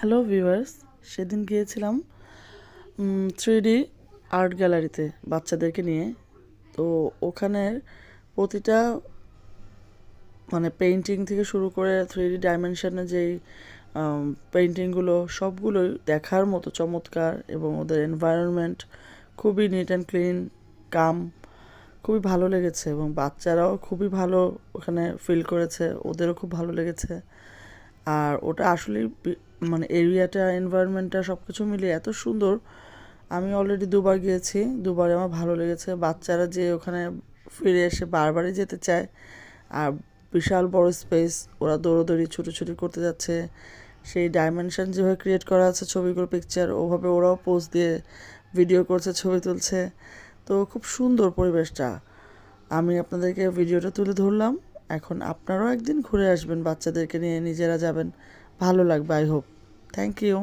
Hello viewers, সেদিন গিয়েছিলাম 3D art গ্যালারিতে বাচ্চাদেরকে নিয়ে। তো ওখানের প্রতিটা পেইন্টিং থেকে শুরু করে 3D ডাইমেনশনে যেই পেইন্টিংগুলো সবগুলোই দেখার মতো চমৎকার, এবং ওদের এনভায়রনমেন্ট খুবই নিট অ্যান্ড ক্লিন, কাম, খুবই ভালো লেগেছে। এবং বাচ্চারাও খুবই ভালো ওখানে ফিল করেছে, ওদেরও খুব ভালো লেগেছে। আর ওটা আসলেই এরিয়াটা, এনভায়রনমেন্টটা সব কিছু মিলিয়ে এত সুন্দর। আমি অলরেডি দুবার গিয়েছি, দুবারে আমার ভালো লেগেছে। বাচ্চারা যে ওখানে ফিরে এসে বারবারই যেতে চায়। আর বিশাল বড় স্পেস, ওরা দৌড়োদৌড়ি ছুটোছুটি করতে যাচ্ছে। সেই ডাইমেনশন যেভাবে ক্রিয়েট করা আছে, ছবিগুলো পিকচার, ওভাবে ওরাও পোজ দিয়ে ভিডিও করছে, ছবি তুলছে। তো খুব সুন্দর পরিবেশটা। আমি আপনাদেরকে ভিডিওটা তুলে ধরলাম। এখন আপনারাও একদিন ঘুরে আসবেন, বাচ্চাদেরকে নিয়ে নিজেরা যাবেন, ভালো লাগবে। I hope. Thank you.